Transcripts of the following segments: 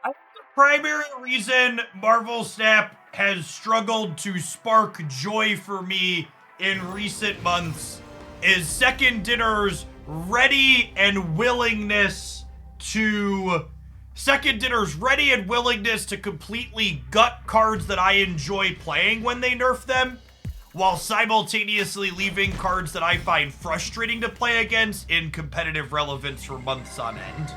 The primary reason Marvel Snap has struggled to spark joy for me in recent months is Second Dinner's ready and willingness to completely gut cards that I enjoy playing when they nerf them, while simultaneously leaving cards that I find frustrating to play against in competitive relevance for months on end.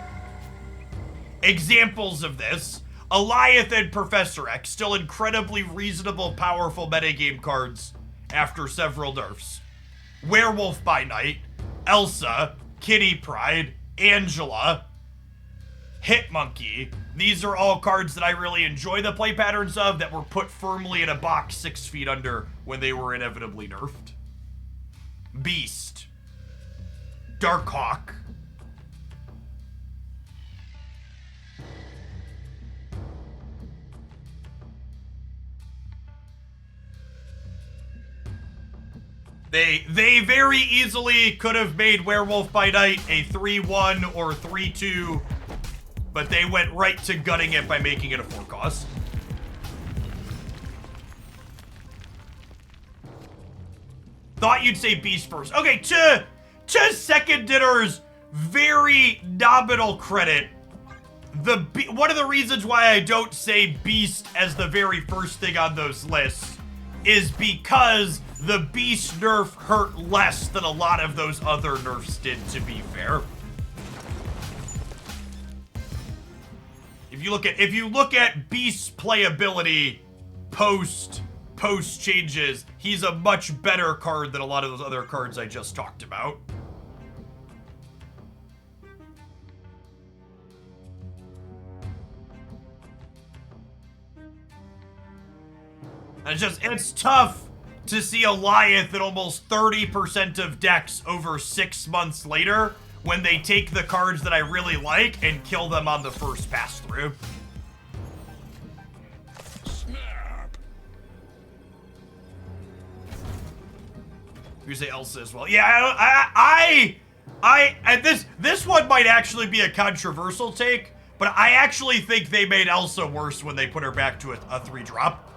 Examples of this: Alioth and Professor X, still incredibly reasonable, powerful metagame cards after several nerfs. Werewolf by Night, Elsa, Kitty Pryde, Angela, Hitmonkey. These are all cards that I really enjoy the play patterns of that were put firmly in a box 6 feet under when they were inevitably nerfed. Beast, Darkhawk, They very easily could have made Werewolf by Night a 3-1 or 3-2, but they went right to gutting it by making it a 4 cost. Thought you'd say Beast first. Okay, to Second Dinner's very nominal credit, one of the reasons why I don't say Beast as the very first thing on those lists is because the Beast nerf hurt less than a lot of those other nerfs did, to be fair. If you look at Beast's playability post changes, he's a much better card than a lot of those other cards I just talked about. It's tough to see Alioth at almost 30% of decks over 6 months later when they take the cards that I really like and kill them on the first pass through. Snap. You say Elsa as well. Yeah, this one might actually be a controversial take, but I actually think they made Elsa worse when they put her back to a 3-drop.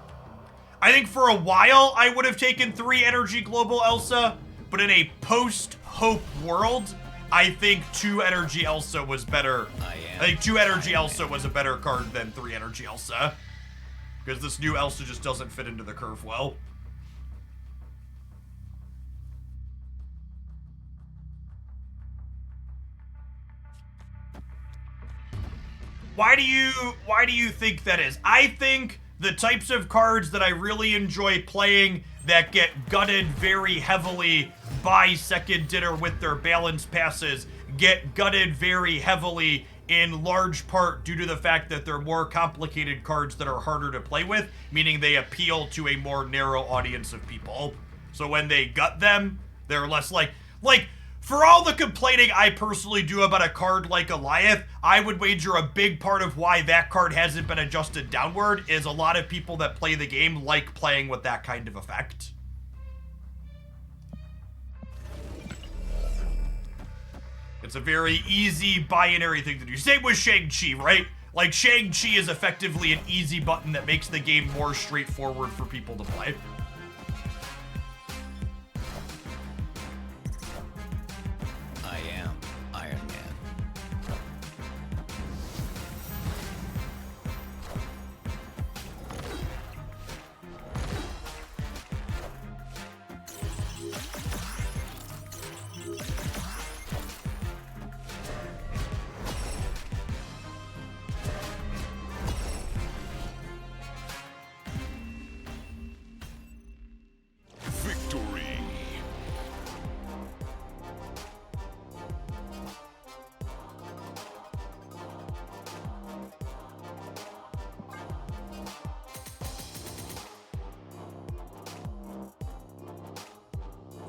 I think for a while I would have taken 3 energy global Elsa, but in a post-Hope world, I think 2 energy Elsa was better. I think 2 energy Elsa was a better card than 3 energy Elsa, because this new Elsa just doesn't fit into the curve well. Why do you think that is? I think the types of cards that I really enjoy playing that get gutted very heavily by Second Dinner with their balance passes get gutted very heavily in large part due to the fact that they're more complicated cards that are harder to play with, meaning they appeal to a more narrow audience of people. So when they gut them, they're less like for all the complaining I personally do about a card like Alioth, I would wager a big part of why that card hasn't been adjusted downward is a lot of people that play the game like playing with that kind of effect. It's a very easy binary thing to do. Same with Shang-Chi, right? Like, Shang-Chi is effectively an easy button that makes the game more straightforward for people to play.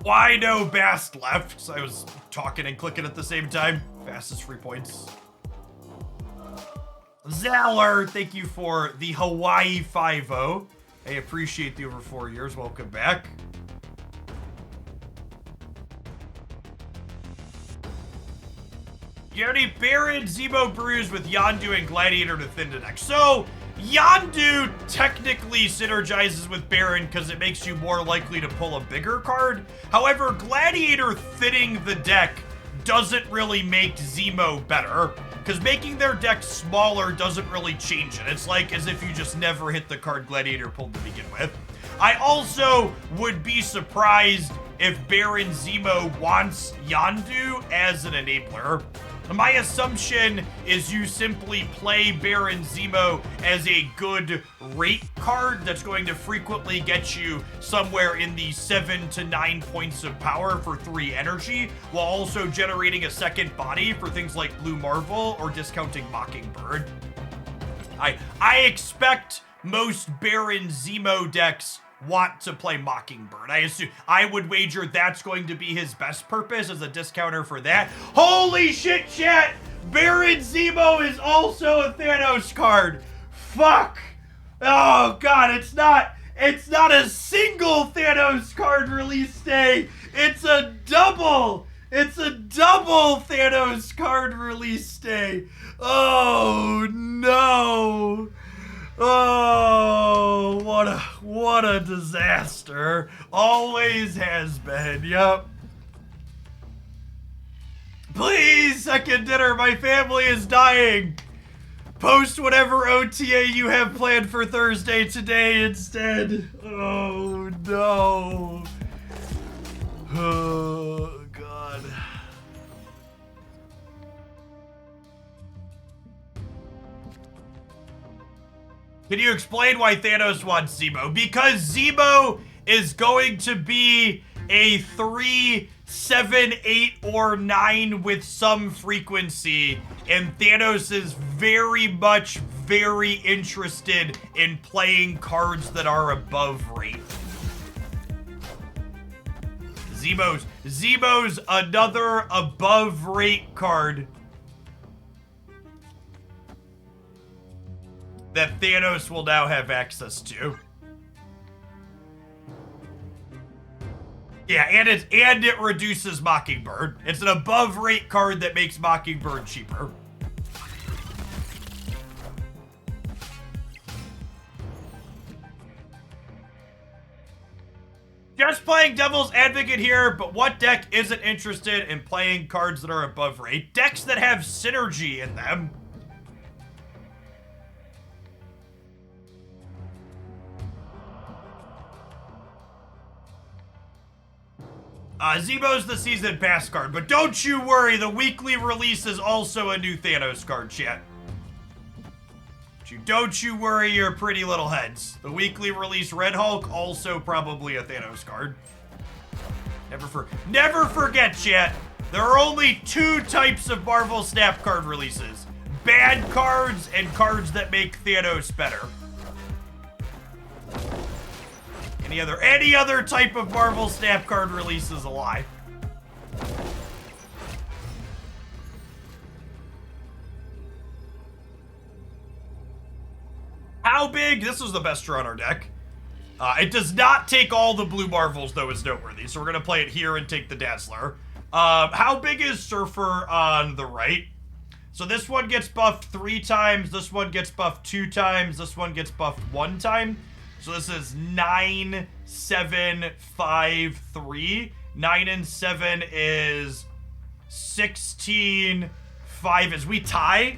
Why no Bast left? So I was talking and clicking at the same time. Bast is 3 points. Zeller, thank you for the Hawaii 5-0. I appreciate the over 4 years. Welcome back. You already Baron, Zemo, Bruise with Yondu and Gladiator to thin the deck. So, Yondu technically synergizes with Baron because it makes you more likely to pull a bigger card. However, Gladiator thinning the deck doesn't really make Zemo better, because making their deck smaller doesn't really change it. It's like as if you just never hit the card Gladiator pulled to begin with. I also would be surprised if Baron Zemo wants Yondu as an enabler. My assumption is you simply play Baron Zemo as a good rate card that's going to frequently get you somewhere in the 7 to 9 points of power for 3 energy, while also generating a second body for things like Blue Marvel or discounting Mockingbird. I expect most Baron Zemo decks want to play Mockingbird. I would wager that's going to be his best purpose as a discounter for that. Holy shit, chat! Baron Zemo is also a Thanos card. Fuck! Oh god, it's not a single Thanos card release day. It's a double Thanos card release day. Oh no. Oh, what a disaster. Always has been, yep. Please, second dinner, my family is dying. Post whatever OTA you have planned for Thursday today instead. Oh, no. Oh, God. Can you explain why Thanos wants Zemo? Because Zemo is going to be a 3, 7, 8, or 9 with some frequency, and Thanos is very interested in playing cards that are above rate. Zemo's another above rate card that Thanos will now have access to. Yeah, and it reduces Mockingbird. It's an above rate card that makes Mockingbird cheaper. Just playing Devil's Advocate here, but what deck isn't interested in playing cards that are above rate? Decks that have synergy in them. Zemo's the season pass card, but don't you worry, the weekly release is also a new Thanos card, chat. Don't you worry your pretty little heads. The weekly release Red Hulk, also probably a Thanos card. Never forget, chat, there are only 2 types of Marvel Snap card releases. Bad cards and cards that make Thanos better. Any other type of Marvel Snap card release is a lie. How big? This was the best draw on our deck. It does not take all the blue Marvels, though, is noteworthy. So we're going to play it here and take the Dazzler. How big is Surfer on the right? So this one gets buffed 3 times. This one gets buffed 2 times. This one gets buffed 1 time. So this is 9, 7, 5, 3. 9 and 7 is 16. 5 is we tie.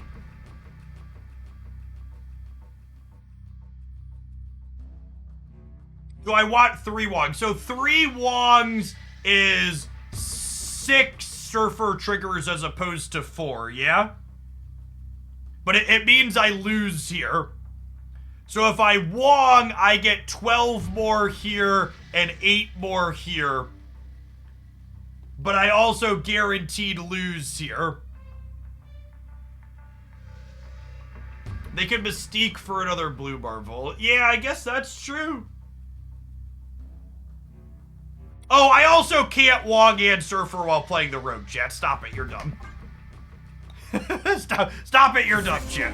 Do I want 3 Wongs? So 3 Wongs is 6 Surfer triggers as opposed to 4, yeah? But it means I lose here. So if I Wong, I get 12 more here and 8 more here. But I also guaranteed lose here. They could Mystique for another blue Marvel. Yeah, I guess that's true. Oh, I also can't Wong and Surfer while playing the Rogue, chat. Stop it, you're dumb. Stop it, you're dumb, chat.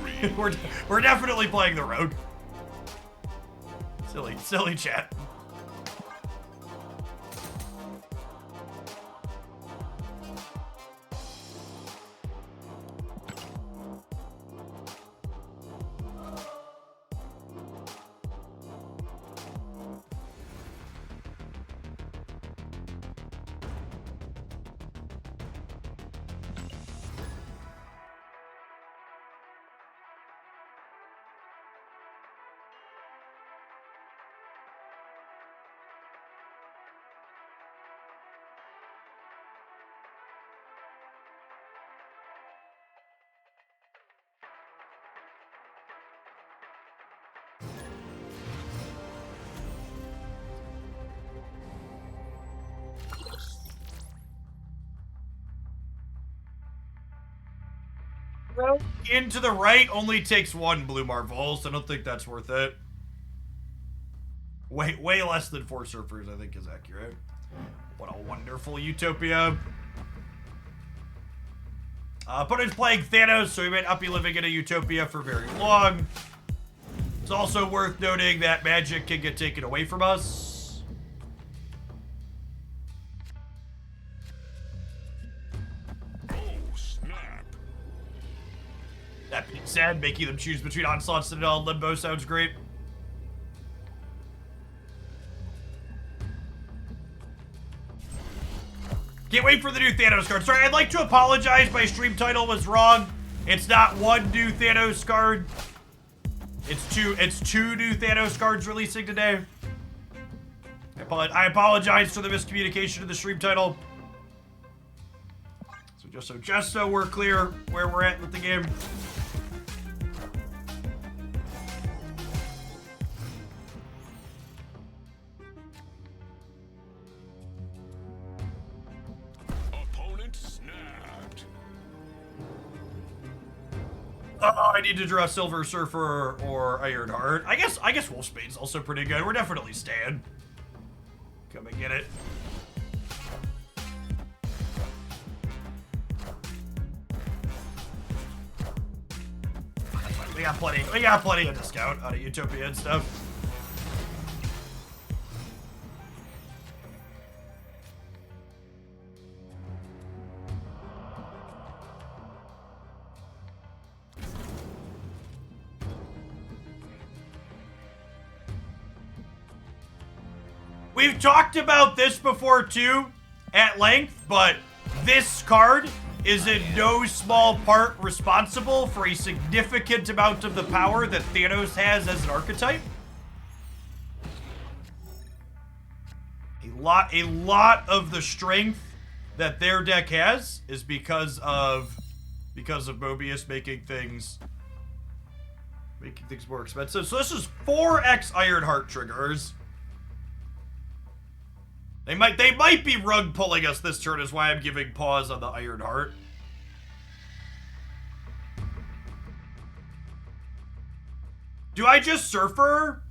We're definitely playing the Rogue. Silly chat. into the right only takes 1 blue marvel, so I don't think that's worth it. Way less than 4 surfers, I think, is accurate. What a wonderful utopia. Opponent's playing Thanos, so he may not be living in a utopia for very long. It's also worth noting that magic can get taken away from us. Oh, snap. That being said, making them choose between Onslaught, Citadel, and Limbo sounds great. Can't wait for the new Thanos card. Sorry, I'd like to apologize. My stream title was wrong. It's not 1 new Thanos card. It's two new Thanos cards releasing today. I apologize for the miscommunication of the stream title. So just so we're clear where we're at with the game. I need to draw Silver Surfer or Ironheart. I guess Wolfsbane's also pretty good. We're definitely staying. Come and get it. We got plenty of discount out of Utopia and stuff. We've talked about this before too, at length, but this card is in no small part responsible for a significant amount of the power that Thanos has as an archetype. A lot of the strength that their deck has is because of Mobius making things more expensive. So this is 4x Ironheart triggers. They might be rug pulling us this turn, is why I'm giving pause on the Ironheart. Do I just Surfer?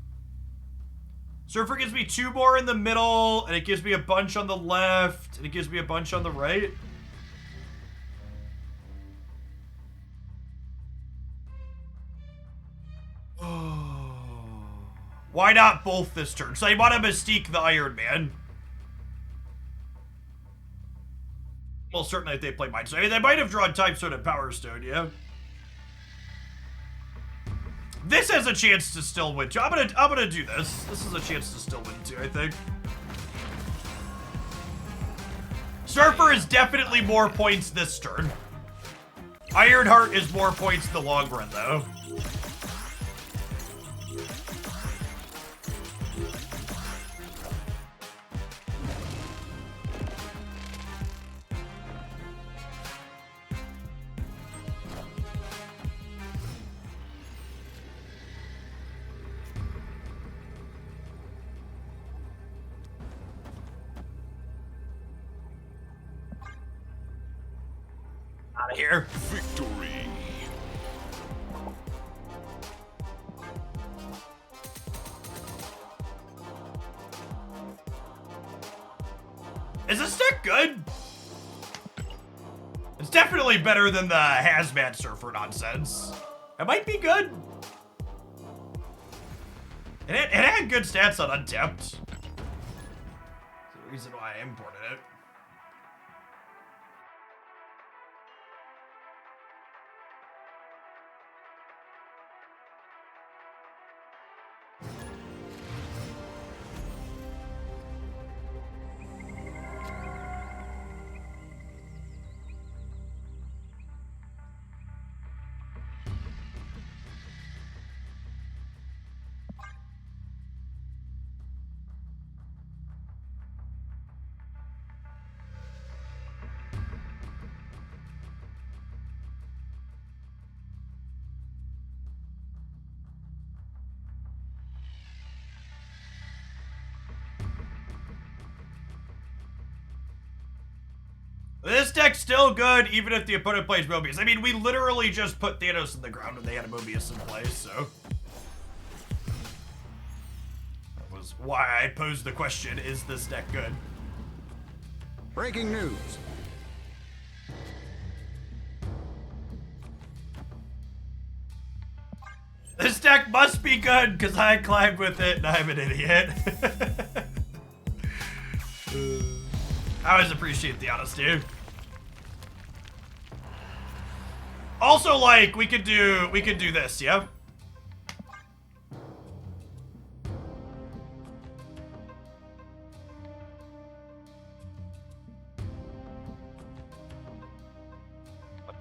Surfer gives me 2 more in the middle, and it gives me a bunch on the left, and it gives me a bunch on the right. Why not both this turn? So I want to Mystique the Iron Man. Well, certainly if they play Mind Stone. I mean, they might have drawn Time Stone and Power Stone, yeah. This has a chance to still win too. I'm gonna do this. This is a chance to still win too, I think. Surfer is definitely more points this turn. Ironheart is more points in the long run, though. Out of here. Victory. Is this deck good? It's definitely better than the Hazmat Surfer nonsense. It might be good. It had good stats on Untapped. That's the reason why I imported it. This deck's still good, even if the opponent plays Mobius. I mean, we literally just put Thanos in the ground when they had a Mobius in place, so. That was why I posed the question, is this deck good? Breaking news. This deck must be good, because I climbed with it and I'm an idiot. I always appreciate the honesty. Also, like, we could do this, yeah?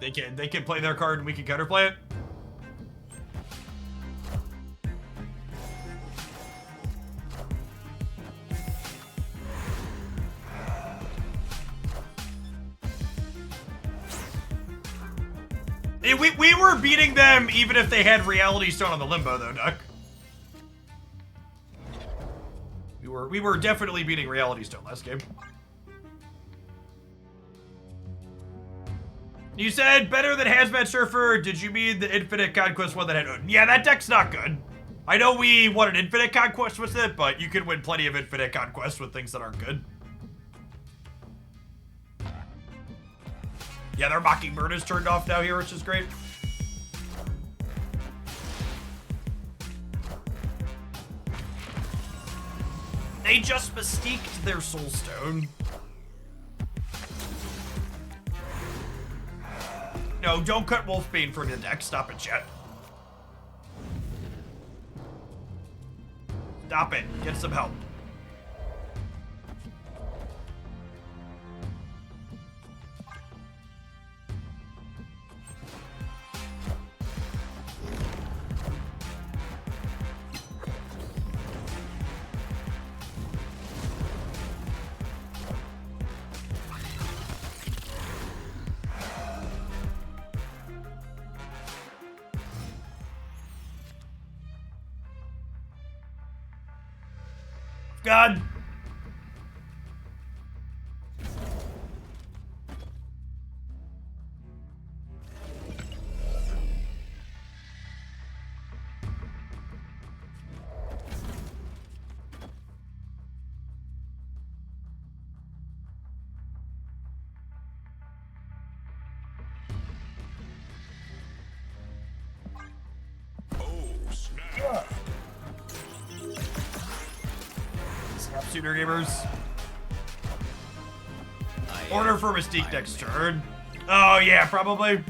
They can play their card and we can counterplay it. We were beating them even if they had Reality Stone on the Limbo, though, Duck. We were definitely beating Reality Stone last game. You said better than Hazmat Surfer. Did you mean the Infinite Conquest one that had Odin? Yeah, that deck's not good. I know we won an Infinite Conquest with it, but you can win plenty of Infinite Conquest with things that aren't good. Yeah, their Mockingbird is turned off now here, which is great. They just mystique their Soulstone. No, don't cut Wolfbane from the deck. Stop it, chat. Stop it. Get some help. God. Shooter gamers. Order for Mystique next turn. Oh yeah, probably.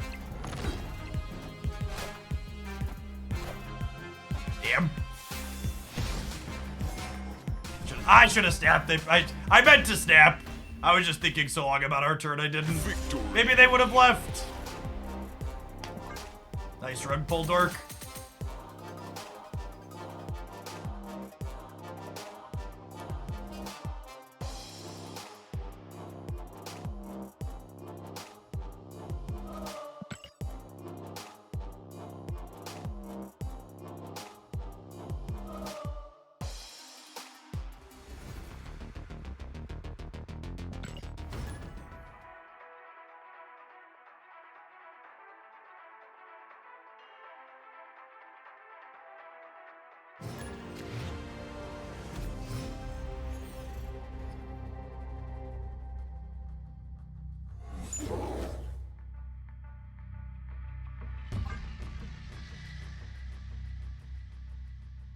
Damn. I should have snapped it. I meant to snap. I was just thinking so long about our turn I didn't. Maybe they would have left. Nice rug pull, Dork.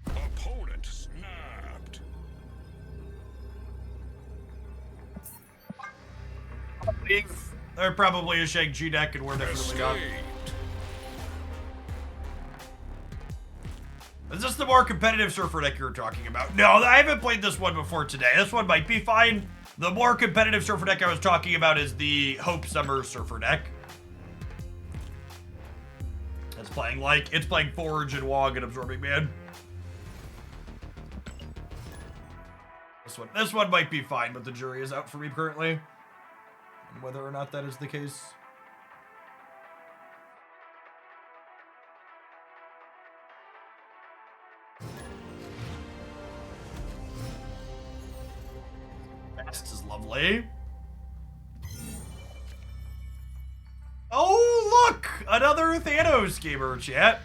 Opponent snapped. They're probably a Shang-Chi deck and we're definitely not. Is this the more competitive Surfer deck you're talking about? No, I haven't played this one before today. This one might be fine. The more competitive Surfer deck I was talking about is the Hope Summer Surfer deck. It's playing Forge and Wog and Absorbing Man. This one might be fine, but the jury is out for me currently. And whether or not that is the case. Best is lovely. Another Thanos gamer, chat.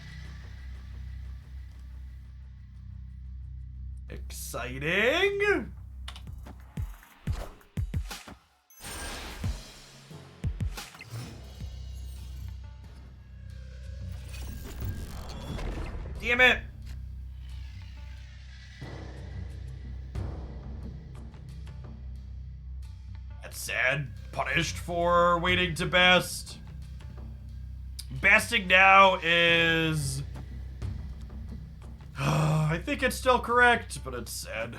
Exciting. Damn it. That's sad. Punished for waiting to best. Besting now is... I think it's still correct, but it's sad.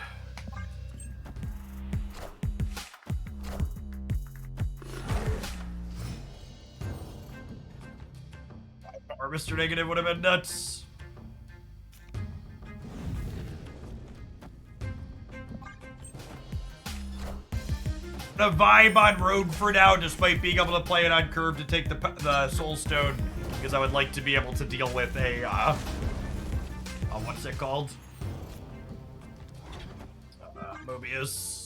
Or Mr. Negative would have been nuts. A vibe on Road for now, despite being able to play it on Curve to take the Soul Stone, because I would like to be able to deal with a, what's it called? Mobius.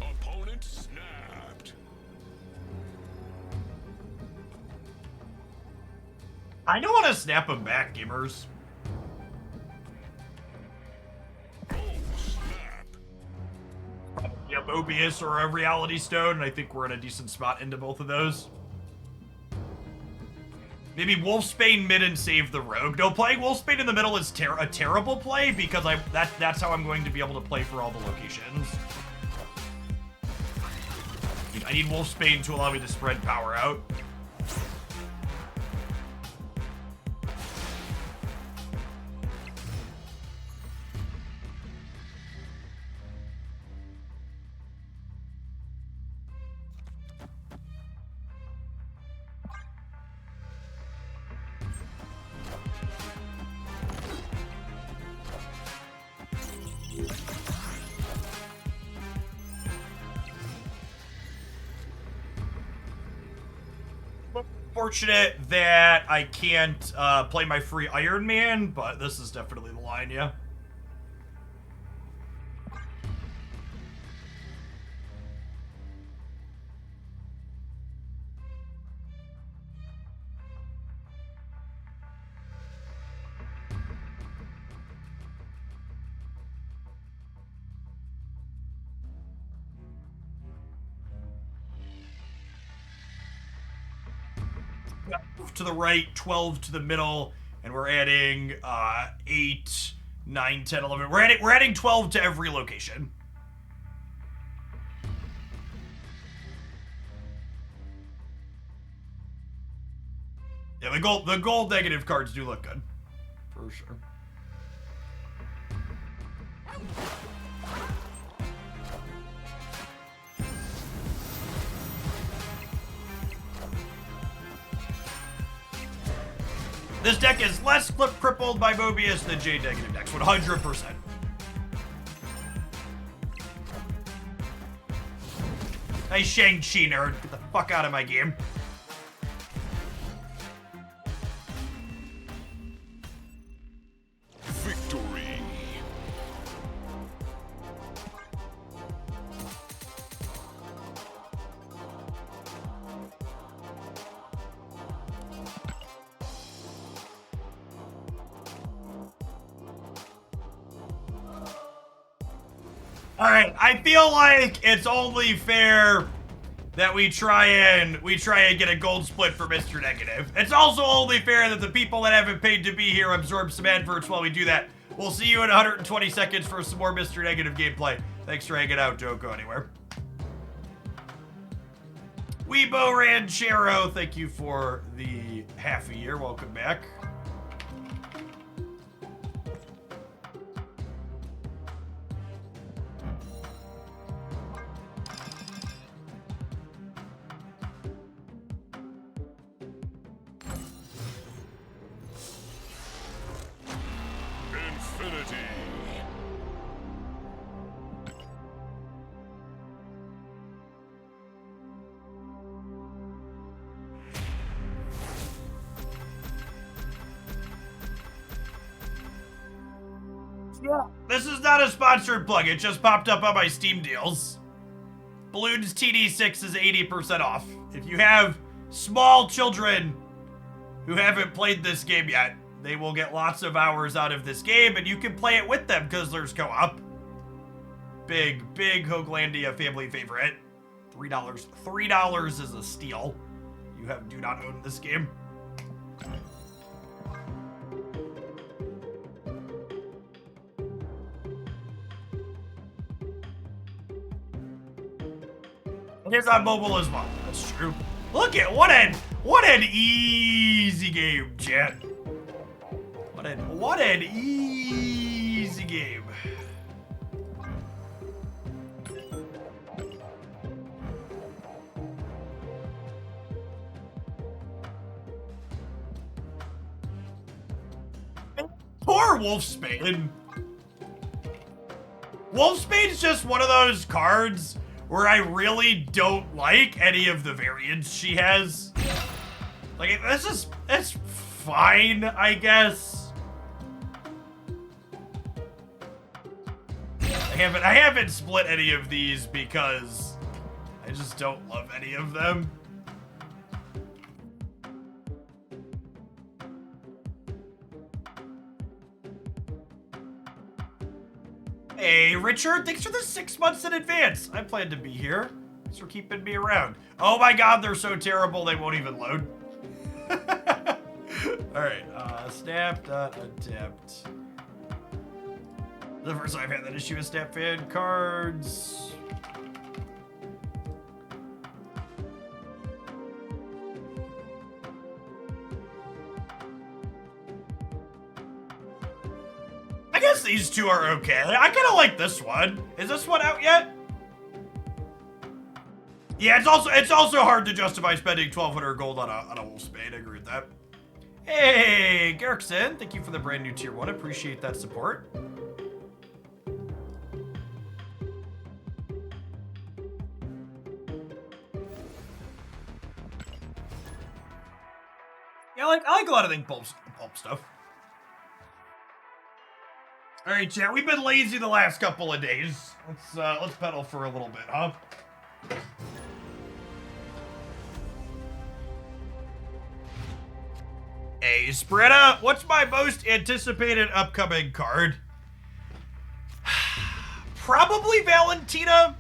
Opponent snapped. I don't want to snap him back, gamers. Oh, snap. Probably a Mobius or a Reality Stone, and I think we're in a decent spot into both of those. Maybe Wolfsbane mid and save the Rogue. No, playing Wolfsbane in the middle is a terrible play, because that's how I'm going to be able to play for all the locations. I need Wolfsbane to allow me to spread power out. Fortunate that I can't play my free Iron Man, but this is definitely the line, yeah. To the right, 12 to the middle, and we're adding 8, 9, 10, 11. We're adding 12 to every location. Yeah, the gold negative cards do look good, for sure. This deck is less crippled by Mobius than J negative decks, 100%. Hey, Shang-Chi nerd, get the fuck out of my game. Victory. All right, I feel like it's only fair that we try and get a gold split for Mr. Negative. It's also only fair that the people that haven't paid to be here absorb some adverts while we do that. We'll see you in 120 seconds for some more Mr. Negative gameplay. Thanks for hanging out. Don't go anywhere. Weebo Ranchero, thank you for the half a year. Welcome back. Infinity. This is not a sponsored plug. It just popped up on my Steam deals. Balloons TD6 is 80% off. If you have small children who haven't played this game yet, they will get lots of hours out of this game, and you can play it with them because there's co-op. Big Hoaglandia family favorite. $3. $3 is a steal. You do not own this game. It is on mobile as well. That's true. Look at what an easy game, chat. What an easy game. Poor Wolfsbane. Wolfsbane's just one of those cards where I really don't like any of the variants she has. Like, it's fine, I guess. I haven't split any of these because I just don't love any of them. Hey, Richard, thanks for the 6 months in advance. I plan to be here. Thanks for keeping me around. Oh my god, they're so terrible they won't even load. Alright, snap.untapped. The first time I've had that issue with snap fan cards. I guess these two are okay. I kind of like this one. Is this one out yet? Yeah, it's also hard to justify spending 1,200 gold on a Wolfsbane. I agree with that. Hey, Garrickson, thank you for the brand new tier 1. Appreciate that support. Yeah, I like a lot of things pulp stuff. All right, chat. We've been lazy the last couple of days. Let's pedal for a little bit, huh? Hey, Spretta, what's my most anticipated upcoming card? Probably Valentina.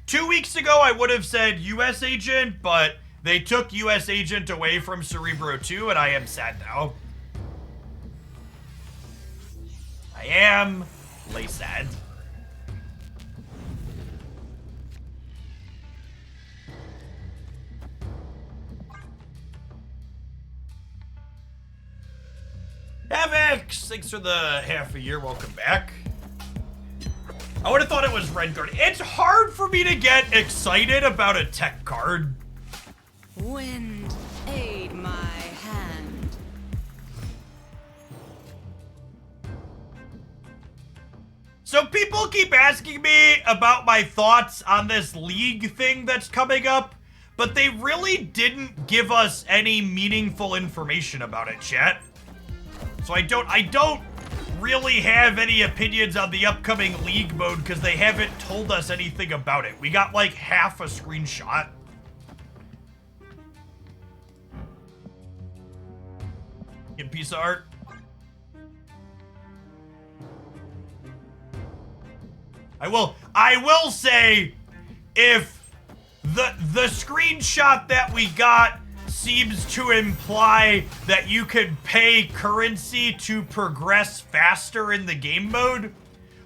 2 weeks ago, I would have said U.S. Agent, but they took U.S. Agent away from Cerebro 2, and I am sad now. I am lay sad. Havix, thanks for the half a year. Welcome back. I would have thought it was Red Guard. It's hard for me to get excited about a tech card. Wind, aid my hand. So people keep asking me about my thoughts on this league thing that's coming up, but they really didn't give us any meaningful information about it, chat. So I don't really have any opinions on the upcoming league mode because they haven't told us anything about it. We got like half a screenshot. Good piece of art. I will say, if the screenshot that we got seems to imply that you could pay currency to progress faster in the game mode,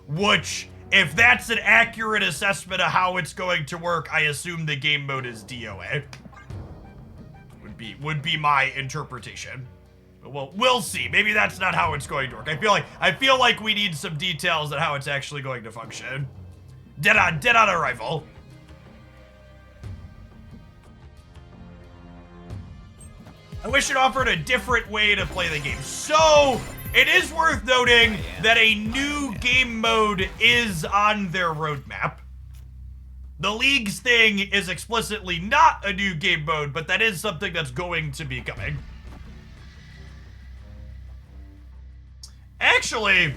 which, if that's an accurate assessment of how it's going to work, I assume the game mode is DOA. Would be my interpretation. Well, we'll see. Maybe that's not how it's going to work. I feel like we need some details on how it's actually going to function. Dead on arrival. I wish it offered a different way to play the game. So, it is worth noting that a new game mode is on their roadmap. The Leagues thing is explicitly not a new game mode, but that is something that's going to be coming. Actually,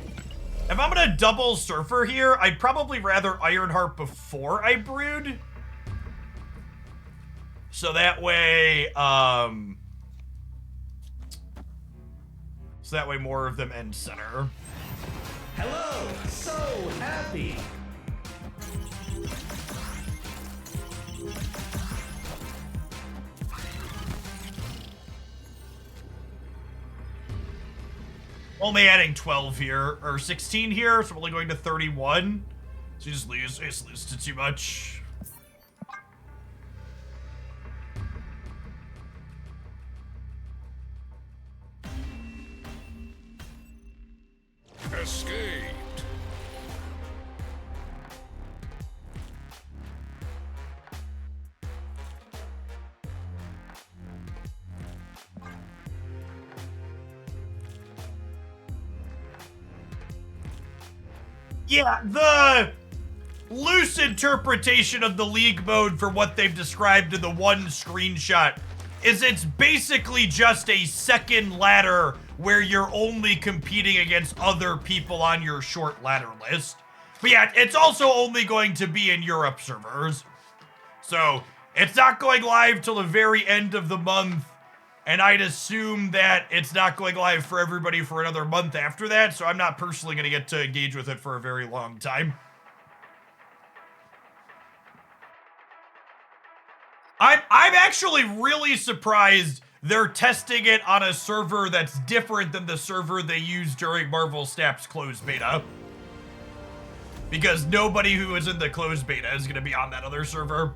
If I'm gonna double Surfer here, I'd probably rather Ironheart before I Brood. So that way, more of them end center. Hello, so happy. Only adding 12 here, or 16 here, so we're only going to 31. So you just lose to too much. Escaped. Yeah, the loose interpretation of the League mode for what they've described in the one screenshot is it's basically just a second ladder where you're only competing against other people on your short ladder list. But yeah, it's also only going to be in Europe servers. So it's not going live till the very end of the month. And I'd assume that it's not going live for everybody for another month after that, so I'm not personally going to get to engage with it for a very long time. I'm actually really surprised they're testing it on a server that's different than the server they used during Marvel Snap's closed beta. Because nobody who was in the closed beta is going to be on that other server.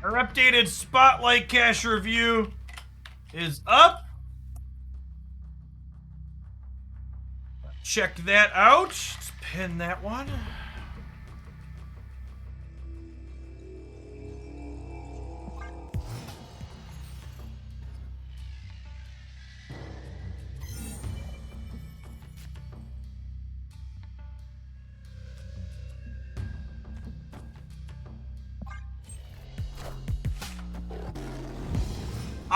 Our updated Spotlight cache review is up. Check that out. Let's pin that one.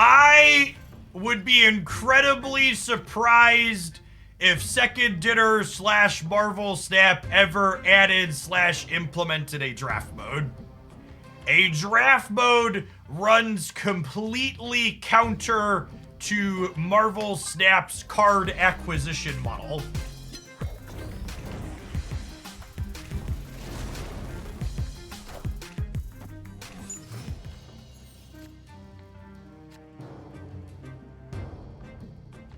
I would be incredibly surprised if Second Dinner / Marvel Snap ever added / implemented a draft mode. A draft mode runs completely counter to Marvel Snap's card acquisition model.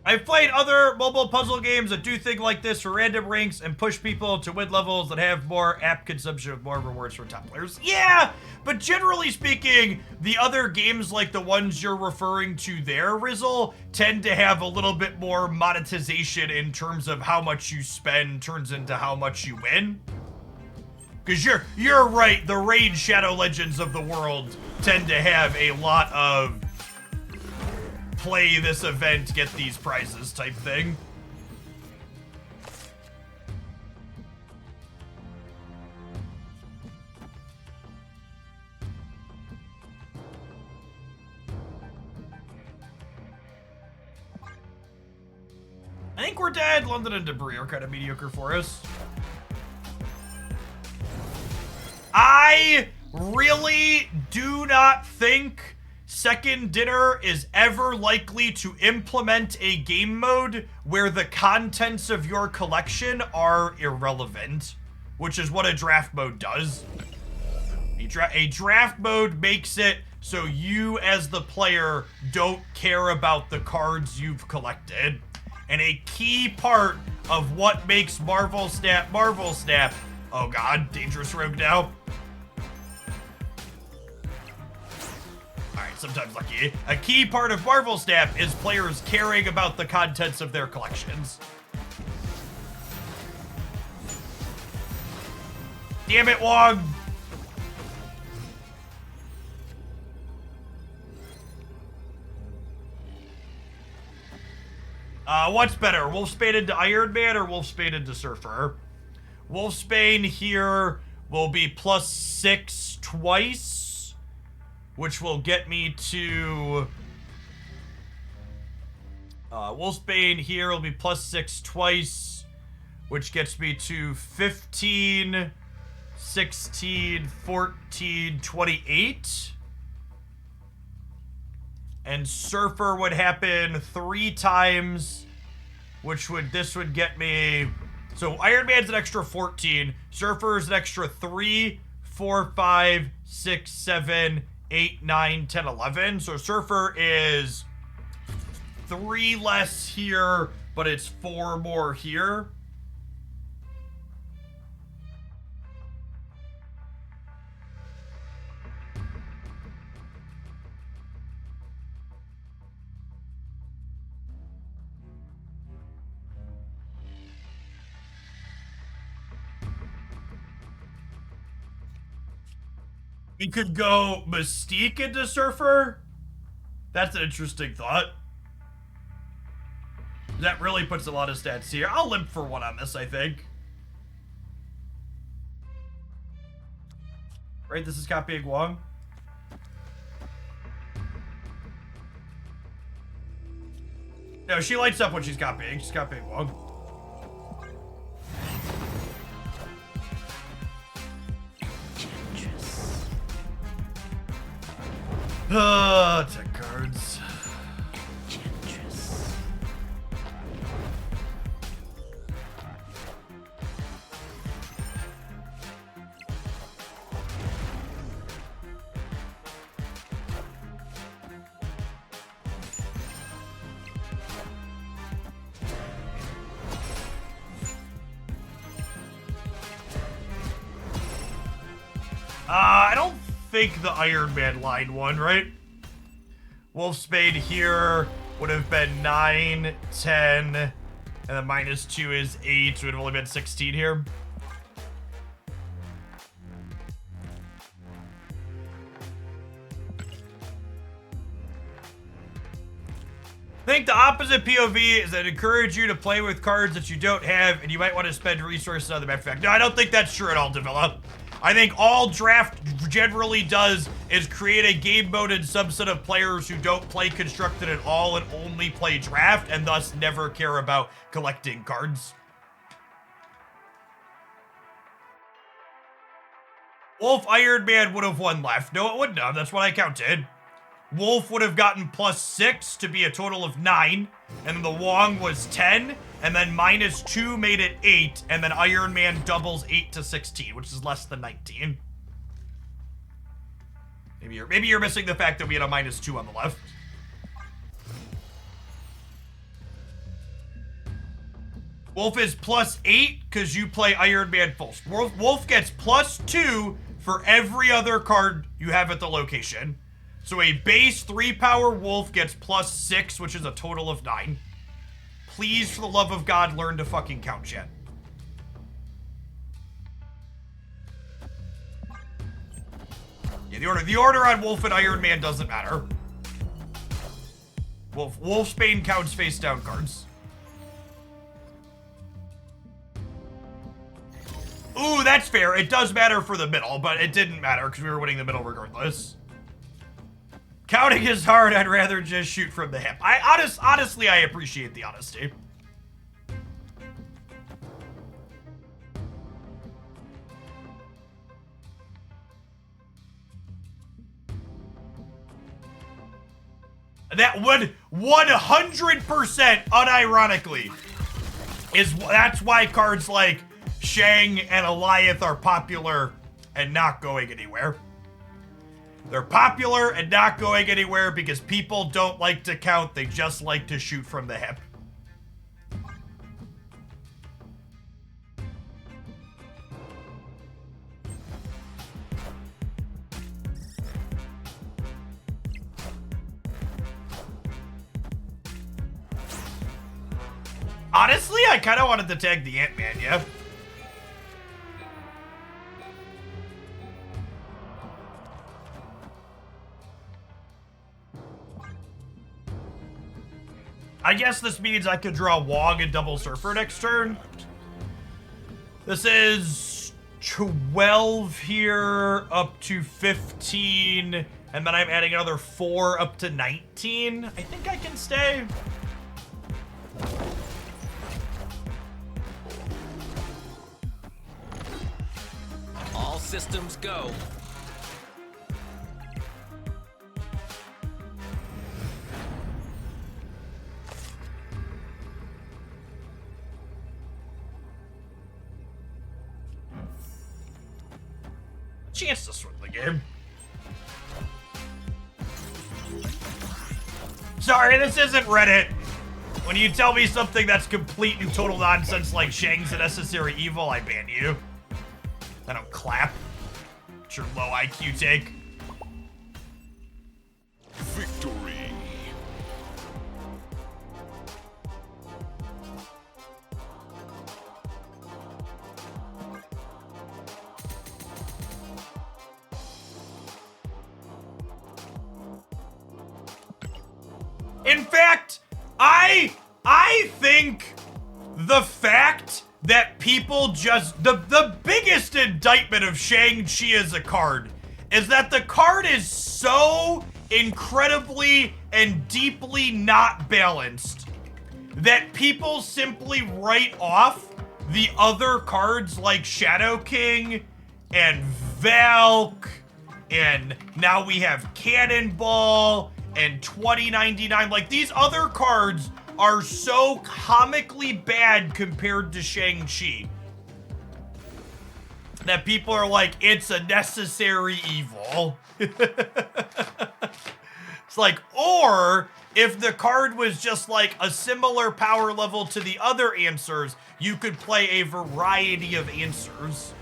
I've played other mobile puzzle games that do things like this for random ranks and push people to win levels that have more app consumption with more rewards for top players. Yeah, but generally speaking, the other games like the ones you're referring to there, Rizzle, tend to have a little bit more monetization in terms of how much you spend turns into how much you win. Because you're right, the Raid Shadow Legends of the world tend to have a lot of play this event, get these prizes type thing. I think we're dead. London and Debris are kind of mediocre for us. I really do not think Second Dinner is ever likely to implement a game mode where the contents of your collection are irrelevant, which is what a draft mode does. A draft mode makes it so you as the player don't care about the cards you've collected. And a key part of what makes Marvel Snap, oh god, dangerous rogue now. Alright, sometimes lucky. A key part of Marvel Snap is players caring about the contents of their collections. Damn it, Wong! What's better, Wolfsbane into Iron Man or Wolfsbane into Surfer? Wolfsbane here will be +6 twice, which will get me to... Wolfsbane here will be +6 twice, which gets me to 15, 16, 14, 28. And Surfer would happen 3 times, which would, this would get me, so Iron Man's an extra 14, Surfer's an extra 3, 4, 5, 6, 7, 8, 9, 10, 11. So Surfer is 3 less here, but it's 4 more here. We could go Mystique into Surfer. That's an interesting thought. That really puts a lot of stats here. I'll limp for 1 on this, I think. Right, this is copying Wong. No, she lights up when she's copying. She's copying Wong. Tech cards. I don't think the Iron Man line won, right? Wolfsbane here would have been 9, 10, and then -2 is 8, so it would have only been 16 here. I think the opposite POV is that encourage you to play with cards that you don't have, and you might want to spend resources on the map effect. No, I don't think that's true at all, Develop. I think all draft generally does is create a game-moded subset of players who don't play constructed at all and only play draft, and thus never care about collecting cards. Wolf Iron Man would have 1 left. No, it wouldn't have. That's what I counted. Wolf would have gotten +6 to be a total of 9, and then the Wong was 10, and then -2 made it 8, and then Iron Man doubles 8 to 16, which is less than 19. Maybe you're missing the fact that we had a -2 on the left. Wolf is +8 because you play Iron Man full. Wolf gets +2 for every other card you have at the location. So a base 3-power Wolf gets +6, which is a total of 9. Please, for the love of God, learn to fucking count, chat. Yeah, the order on Wolf and Iron Man doesn't matter. Wolfsbane counts face down cards. Ooh, that's fair. It does matter for the middle, but it didn't matter because we were winning the middle regardless. Counting is hard. I'd rather just shoot from the hip. Honestly, I appreciate the honesty. That would 100% unironically that's why cards like Shang and Alioth are popular and not going anywhere. They're popular and not going anywhere because people don't like to count, they just like to shoot from the hip. Honestly, I kind of wanted to tag the Ant-Man, yeah. I guess this means I could draw Wong and Double Surfer next turn. This is 12 here up to 15, and then I'm adding another 4 up to 19. I think I can stay. All systems go. Chance to swing the game. Sorry, this isn't Reddit. When you tell me something that's complete and total nonsense like Shang's a necessary evil, I ban you. I don't clap. It's your low IQ take. Victory. In fact, I think the fact that people just the biggest indictment of Shang-Chi as a card is that the card is so incredibly and deeply not balanced that people simply write off the other cards like Shadow King and Valk, and now we have Cannonball and 2099. Like, these other cards are so comically bad compared to Shang-Chi that people are like, it's a necessary evil. It's like, or if the card was just like a similar power level to the other answers, you could play a variety of answers.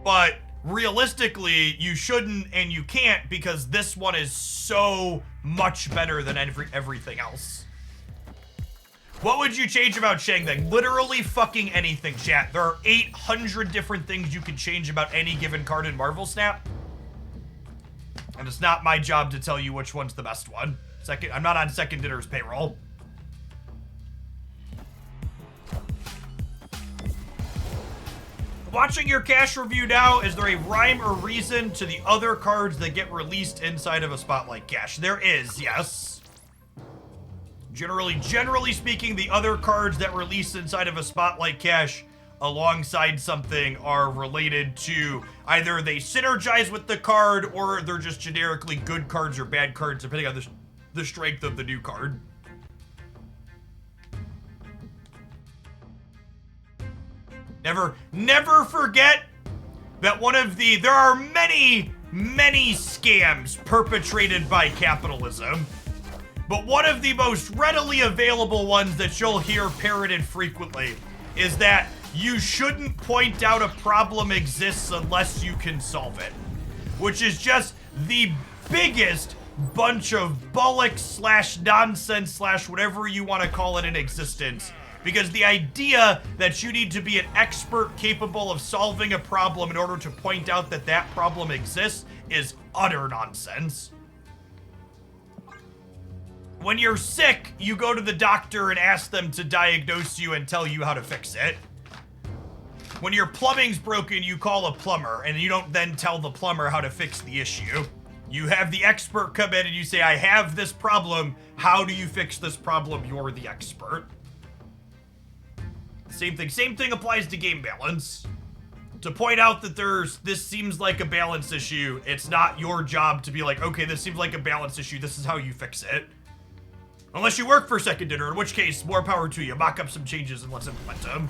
But realistically, you shouldn't and you can't, because this one is so much better than everything else. What would you change about Shang Thing? Literally fucking anything, chat. There are 800 different things you can change about any given card in Marvel Snap. And it's not my job to tell you which one's the best one. I'm not on Second Dinner's payroll. Watching your cash review now, is there a rhyme or reason to the other cards that get released inside of a Spotlight cache? There is, yes. Generally speaking, the other cards that release inside of a Spotlight cache alongside something are related to either they synergize with the card or they're just generically good cards or bad cards depending on the strength of the new card. Never forget that there are many scams perpetrated by capitalism, but one of the most readily available ones that you'll hear parroted frequently is that you shouldn't point out a problem exists unless you can solve it, which is just the biggest bunch of bollocks / nonsense / whatever you want to call it in existence. Because the idea that you need to be an expert capable of solving a problem in order to point out that that problem exists is utter nonsense. When you're sick, you go to the doctor and ask them to diagnose you and tell you how to fix it. When your plumbing's broken, you call a plumber, and you don't then tell the plumber how to fix the issue. You have the expert come in and you say, I have this problem. How do you fix this problem? You're the expert. Same thing applies to game balance. To point out that this seems like a balance issue, it's not your job to be like, okay, this seems like a balance issue, this is how you fix it. Unless you work for Second Dinner, in which case, more power to you. Mock up some changes and let's implement them.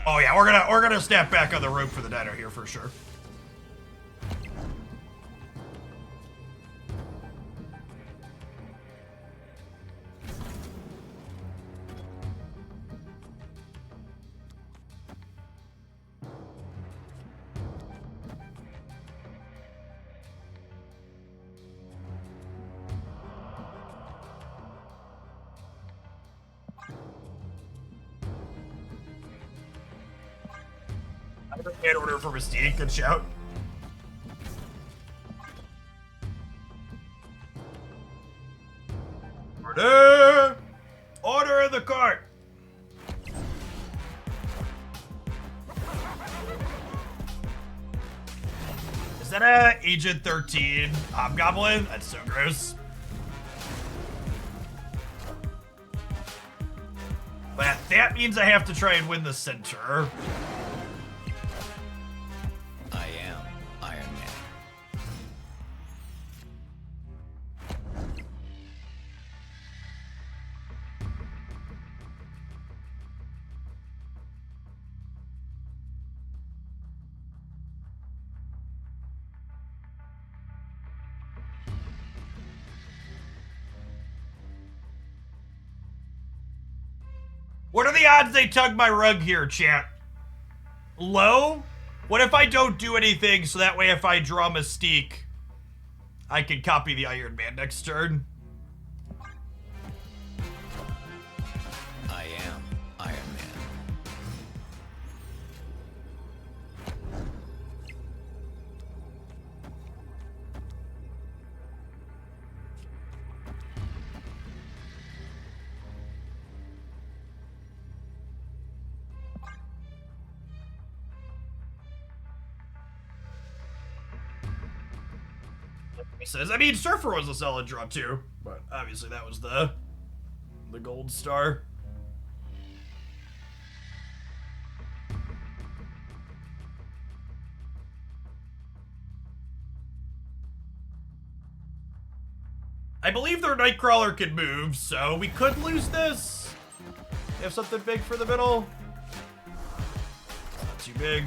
Oh yeah, we're gonna snap back on the rope for the dino here for sure. In order for Mystique, good shout. Order! Order in the cart! Is that a Agent 13 Hobgoblin? That's so gross. But that means I have to try and win the center. I am Iron Man. What are the odds they tug my rug here, chat? Low? What if I don't do anything so that way if I draw Mystique, I can copy the Iron Man next turn? I am Iron Man. He says, I mean, Surfer was a solid draw too, but obviously that was the gold star. I believe their Nightcrawler can move, so we could lose this. They have something big for the middle. Not too big.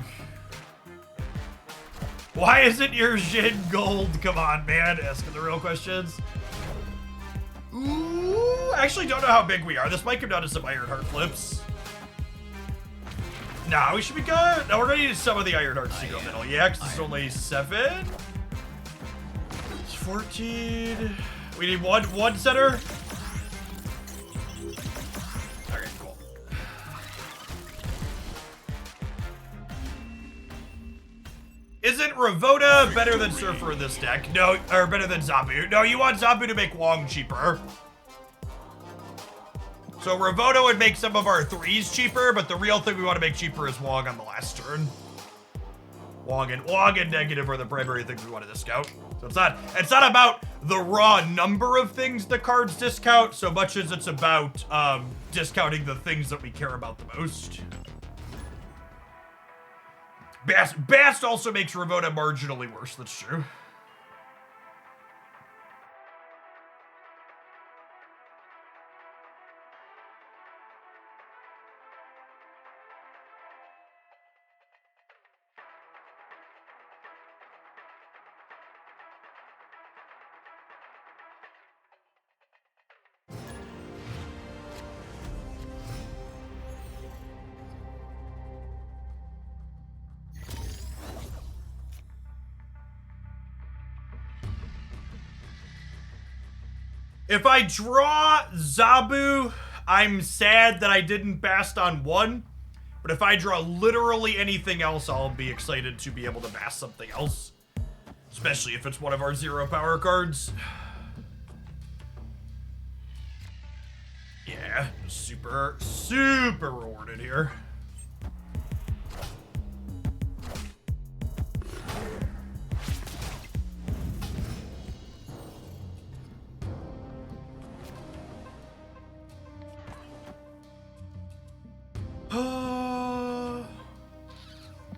Why isn't your Jin gold? Come on, man. Asking the real questions. Ooh, I actually don't know how big we are. This might come down to some Ironheart flips. Nah, we should be good. No, we're gonna use some of the Ironhearts to go middle. Yeah, because it's only 7. It's 14. We need one center. Okay, cool. Isn't Ravoda better than Surfer in this deck? No, or better than Zabu. No, you want Zabu to make Wong cheaper. So Ravoda would make some of our 3s cheaper, but the real thing we want to make cheaper is Wong on the last turn. Wong and negative are the primary things we want to discount. So it's not about the raw number of things the cards discount so much as it's about discounting the things that we care about the most. Bast also makes Ravoda marginally worse, that's true. If I draw Zabu, I'm sad that I didn't bast on 1. But if I draw literally anything else, I'll be excited to be able to bast something else. Especially if it's one of our 0 power cards. Yeah, super rewarded here.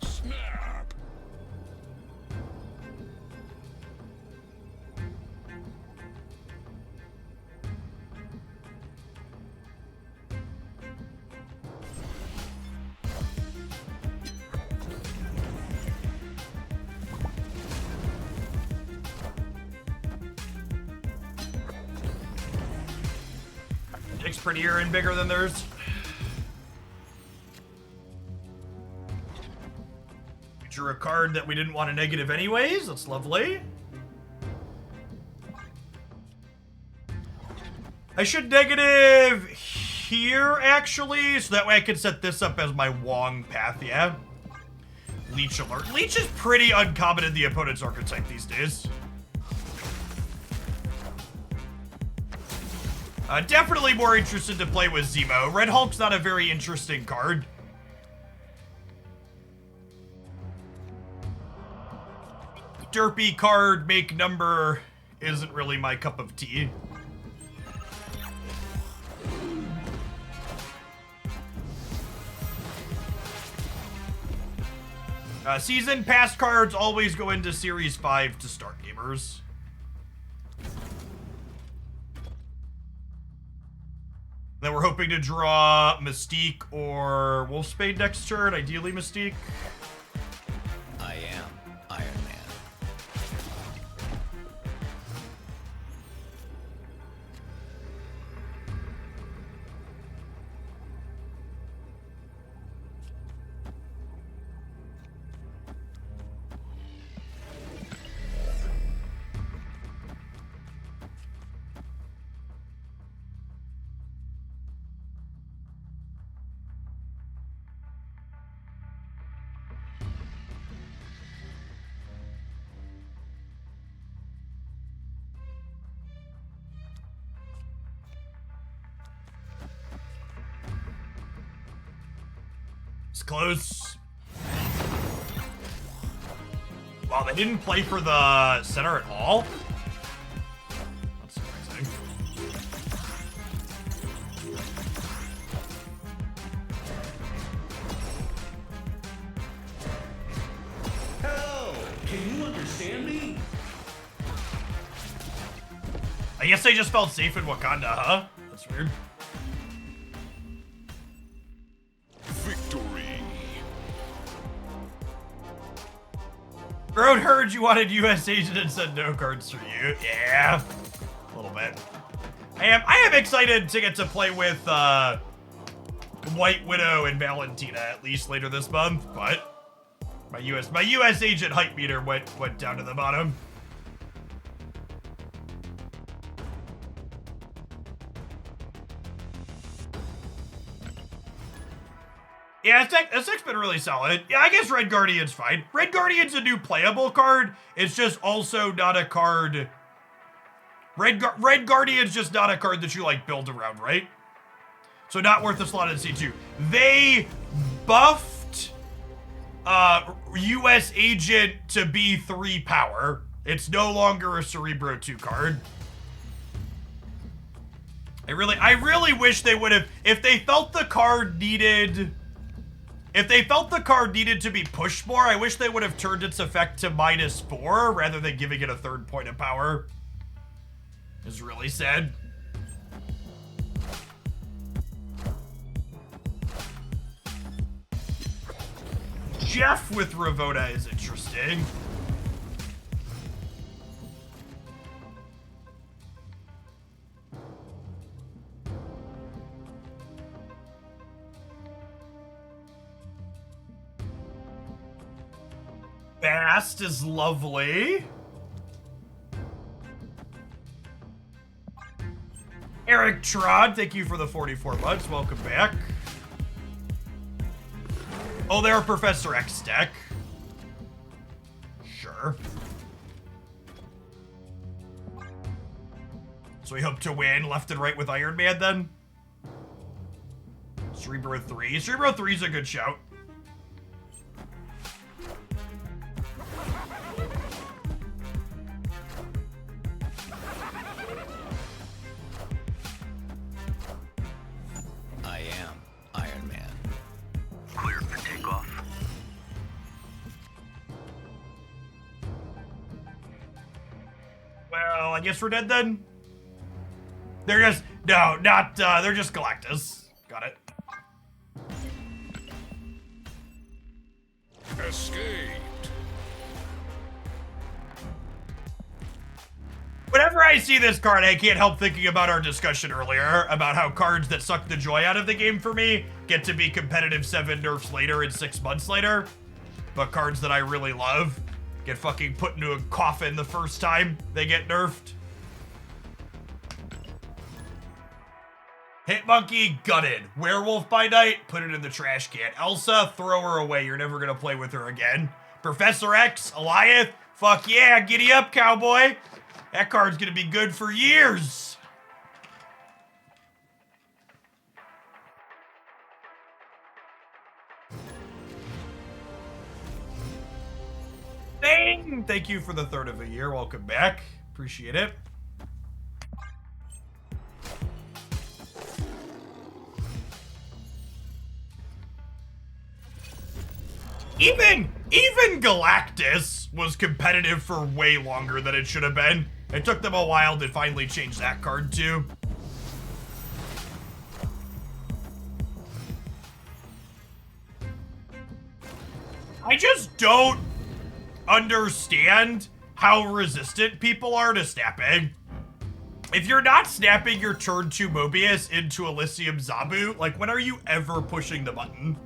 Snap. Dick's prettier and bigger than theirs. We drew a card that we didn't want to negative anyways. That's lovely. I should negative here, actually, so that way I can set this up as my Wong path, yeah? Leech Alert. Leech is pretty uncommon in the opponent's archetype these days. Definitely more interested to play with Zemo. Red Hulk's not a very interesting card. Derpy card, make number, isn't really my cup of tea. Season pass cards always go into Series 5 to start gamers. Then we're hoping to draw Mystique or Wolfsbane next turn, ideally Mystique. I am Iron Man. It's close. Wow, they didn't play for the center at all? That's surprising. Hello! Can you understand me? I guess they just felt safe in Wakanda, huh? That's weird. Victory. Road heard you wanted US Agent and said no cards for you. Yeah, a little bit. I am excited to get to play with White Widow and Valentina at least later this month, but my US Agent hype meter went down to the bottom. Yeah, this deck's been really solid. Yeah, I guess Red Guardian's fine. Red Guardian's a new playable card. It's just also not a card. Red Guardian's just not a card that you like build around, right? So not worth a slot in C2. They buffed US Agent to be 3 power. It's no longer a Cerebro 2 card. I really wish they would have, if they felt the card needed to be pushed more, I wish they would have turned its effect to -4 rather than giving it a 3rd point of power. It's really sad. Jeff with Ravona is interesting. Fast is lovely. Eric Trod, thank you for the 44 months. Welcome back. Oh, they're a Professor X deck. Sure. So we hope to win left and right with Iron Man then? Cerebro 3. Cerebro 3 is a good shout. I am Iron Man. Clear for takeoff. Well, I guess we're dead then. They're just, no, not, they're just Galactus. Got it. Escaped. Whenever I see this card, I can't help thinking about our discussion earlier about how cards that suck the joy out of the game for me get to be competitive 7 nerfs later and 6 months later. But cards that I really love get fucking put into a coffin the first time they get nerfed. Hit Monkey, gutted. Werewolf by night, put it in the trash can. Elsa, throw her away. You're never gonna play with her again. Professor X, Eliath, fuck yeah, giddy up, cowboy. That card's gonna be good for years. Dang! Thank you for the third of a year. Welcome back. Appreciate it. Even Galactus was competitive for way longer than it should have been. It took them a while to finally change that card too. I just don't understand how resistant people are to snapping. If you're not snapping your turn 2 Mobius into Elysium Zabu, like when are you ever pushing the button?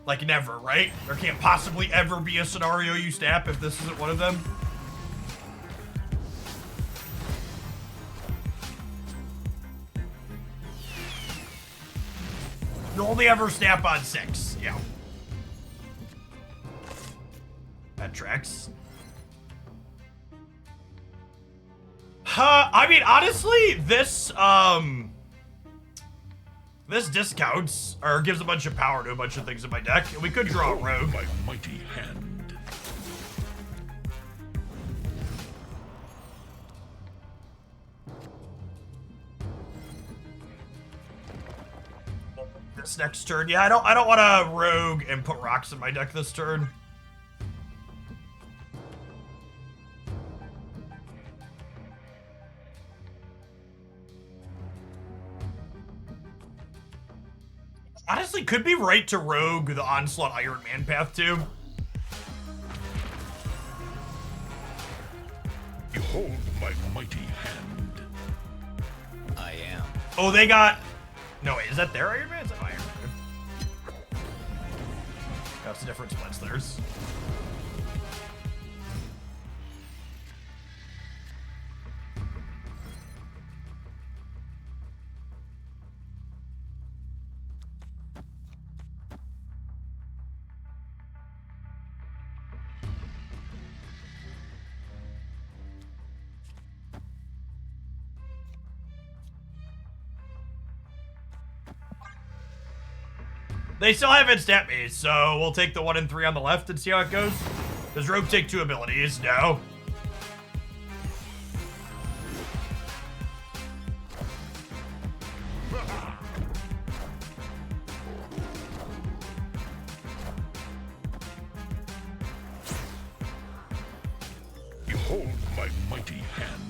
Like never, right? There can't possibly ever be a scenario you snap if this isn't one of them. You only ever snap on 6, yeah. That tracks. I mean, honestly, this discounts, or gives a bunch of power to a bunch of things in my deck. And we could draw a rogue. My mighty hand. This next turn, yeah, I don't want to rogue and put rocks in my deck this turn. Honestly, could be right to rogue the Onslaught Iron Man path too. Behold my mighty hand. I am. Oh, they got... No, wait, is that their Iron Man? Is that my Iron Man? That's a different splits theirs. They still haven't snapped me, so we'll take the 1 and 3 on the left and see how it goes. Does Rogue take 2 abilities? No. Behold my mighty hand.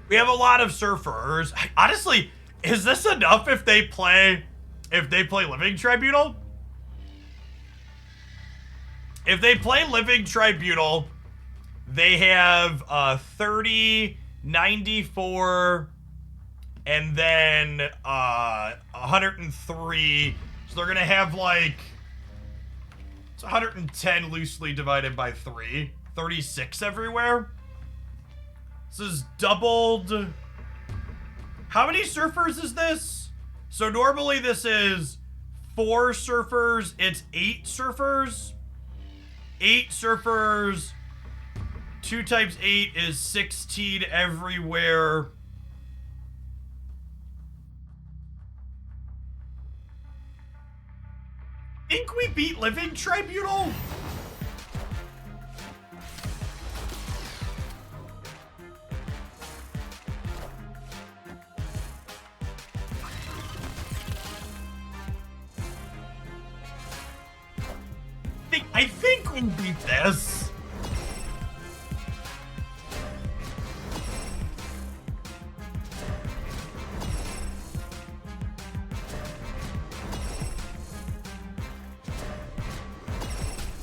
We have a lot of surfers. Honestly, is this enough if they play Living Tribunal? If they play Living Tribunal, they have 30, 94, and then 103. So they're gonna have like, it's 110 loosely divided by 3. 36 everywhere. This is doubled. How many surfers is this? So normally this is 4 surfers. It's 8 surfers. 8 surfers. 2 times 8 is 16 everywhere. Think we beat Living Tribunal? I think we beat this.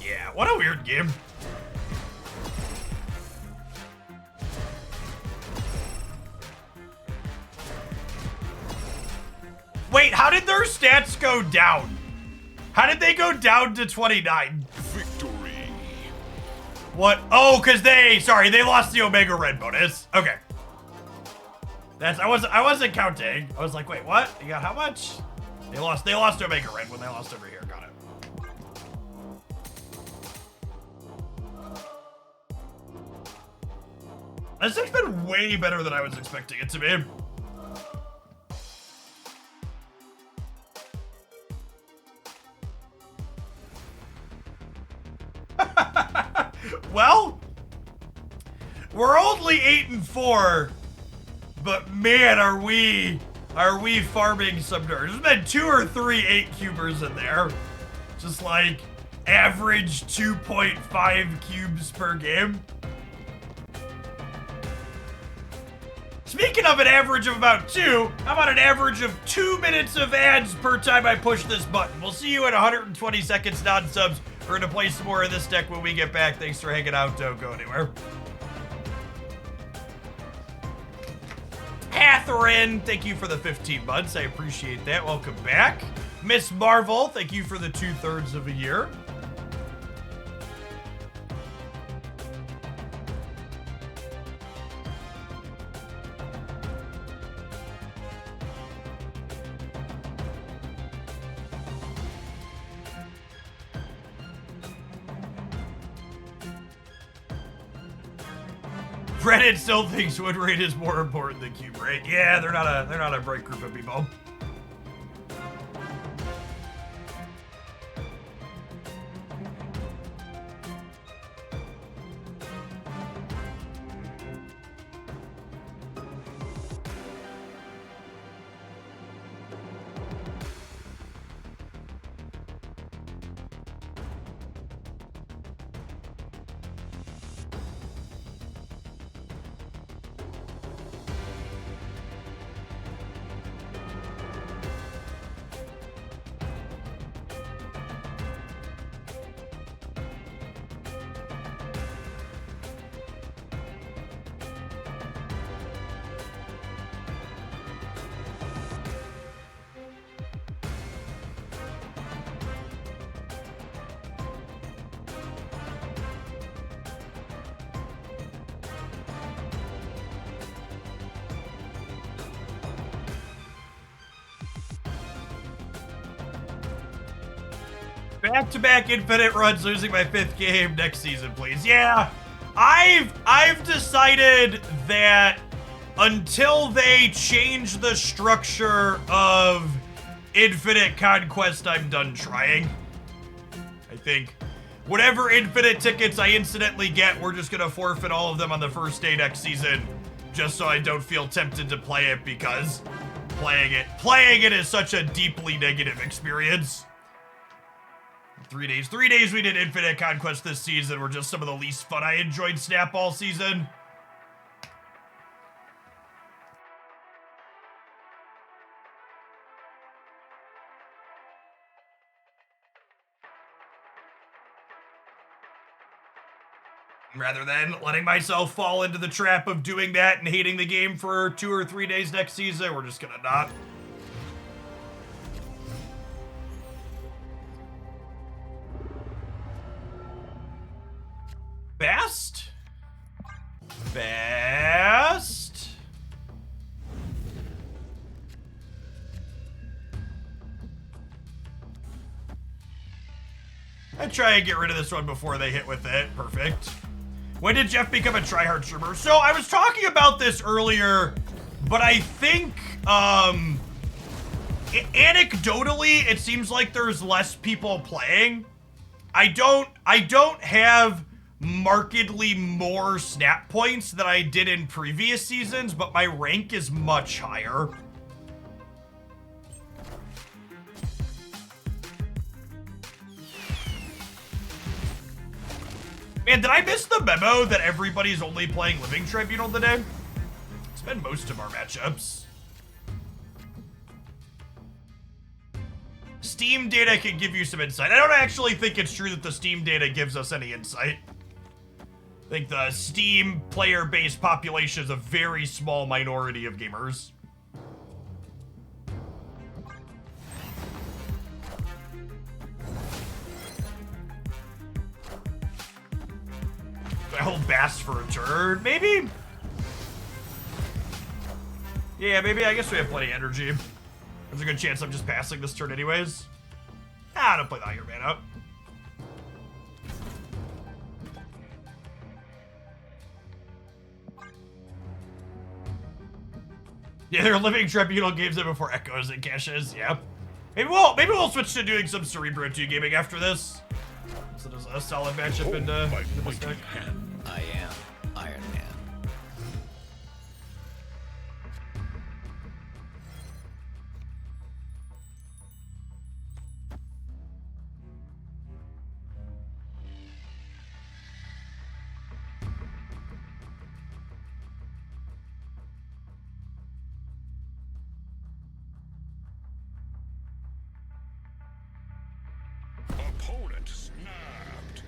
Yeah, what a weird game. Wait, how did their stats go down? How did they go down to 29? Victory. What? Oh, because they lost the Omega Red bonus. Okay. I wasn't counting. I was like, wait, what? You got how much? They lost Omega Red when they lost over here. Got it. This has been way better than I was expecting it to be. Well, we're only 8-4, but man, are we farming some nerds. There's been 2 or 3 8-cubers in there. Just like average 2.5 cubes per game. Speaking of an average of about 2, how about an average of 2 minutes of ads per time I push this button? We'll see you at 120 seconds non-subs. We're gonna play some more of this deck when we get back. Thanks for hanging out. Don't go anywhere. Catherine, thank you for the 15 months. I appreciate that. Welcome back. Miss Marvel, thank you for the 2/3 of a year. Reddit still thinks win rate is more important than cube rate. Yeah, they're not a bright group of people. Back-to-back infinite runs, losing my 5th game next season, please. Yeah, I've decided that until they change the structure of Infinite Conquest, I'm done trying. I think whatever infinite tickets I incidentally get, we're just gonna forfeit all of them on the first day next season, just so I don't feel tempted to play it, because playing it is such a deeply negative experience. 3 days. 3 days we did Infinite Conquest this season were just some of the least fun I enjoyed Snap all season. Rather than letting myself fall into the trap of doing that and hating the game for 2 or 3 days next season, we're just gonna not. Best? I try and get rid of this one before they hit with it. Perfect. When did Jeff become a tryhard streamer? So I was talking about this earlier, but I think, anecdotally, it seems like there's less people playing. I don't have markedly more snap points than I did in previous seasons, but my rank is much higher. Man, did I miss the memo that everybody's only playing Living Tribunal today? It's been most of our matchups. Steam data can give you some insight. I don't actually think it's true that the Steam data gives us any insight. I think the Steam player-based population is a very small minority of gamers. hold Bass for a turn, maybe? Yeah, maybe. I guess we have plenty of energy. There's a good chance I'm just passing this turn anyways. Ah, don't play the Iron Man out. Yeah, they're living Tribunal games in before Echoes and Caches, yeah. Maybe we'll switch to doing some Cerebro 2 gaming after this. So there's a solid matchup Hold into my this mighty deck. hand. I am Iron Man. Opponent snapped.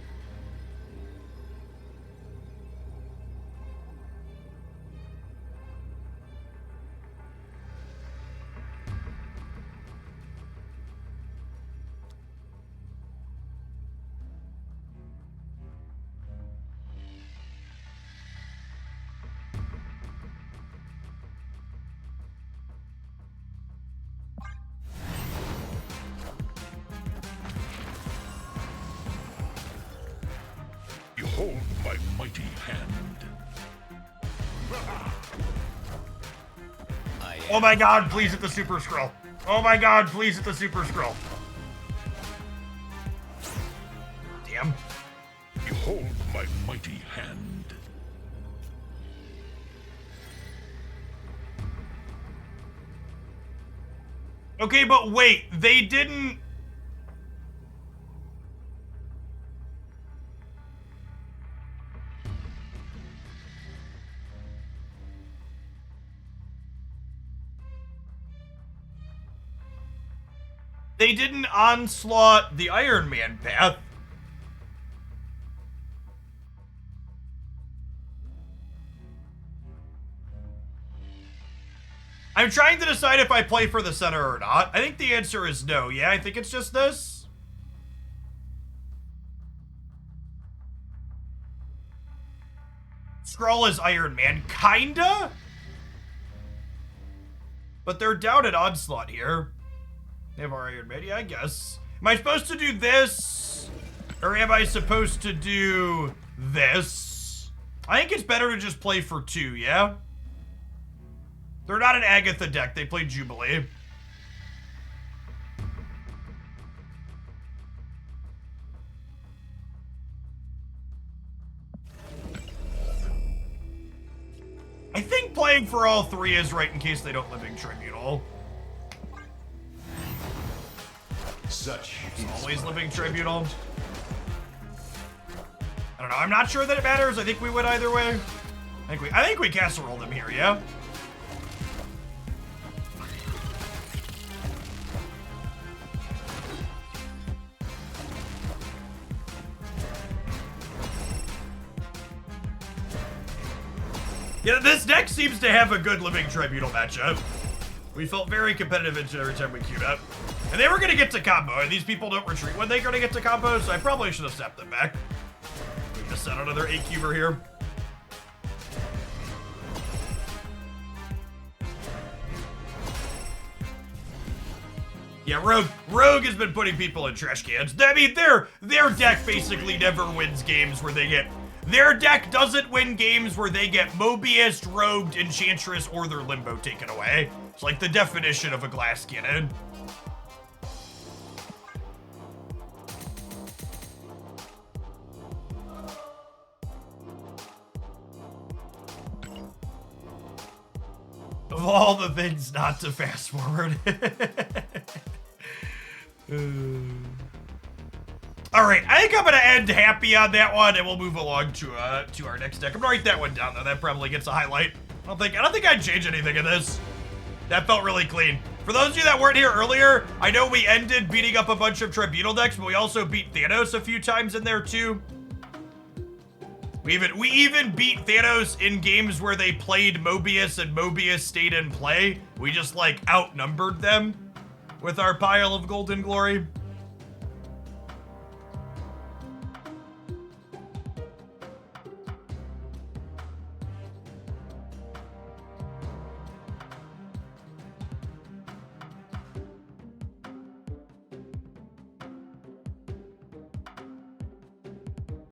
Behold my mighty hand. I am. Oh my god, please hit the Super Scroll. Oh my god, please hit the Super Scroll. Damn. Behold my mighty hand. Okay, but wait, they didn't... They didn't onslaught the Iron Man path. I'm trying to decide if I play for the center or not. I think the answer is no. Yeah, I think it's just this. Skrull is Iron Man, kinda? But they're down at Onslaught here. They have our Iron Man, yeah, I guess. Am I supposed to do this? Or am I supposed to do this? I think it's better to just play for 2, yeah? They're not an Agatha deck, they play Jubilee. I think playing for all 3 is right in case they don't Living Tribunal. Such Always Living Tribunal. I don't know, I'm not sure that it matters. I think we would either way. I think we casserole them here, yeah? Yeah, this deck seems to have a good Living Tribunal matchup. We felt very competitive every time we queued up. And they were gonna get to combo, and these people don't retreat when they're gonna get to combo, so I probably should have stepped them back. We just set another 8-cuber here. Yeah, Rogue has been putting people in trash cans. I mean, their deck basically never wins games where they get... Their deck doesn't win games where they get Mobius, Rogued, Enchantress, or their Limbo taken away. It's like the definition of a glass cannon. Of all the things not to fast forward. All right, I think I'm gonna end happy on that one, and we'll move along to our next deck. I'm gonna write that one down though. That probably gets a highlight. I don't think I'd change anything in this. That felt really clean. For those of you that weren't here earlier, I know we ended beating up a bunch of Tribunal decks, but we also beat Thanos a few times in there too. We even beat Thanos in games where they played Mobius and Mobius stayed in play. We just like outnumbered them with our pile of Golden Glory.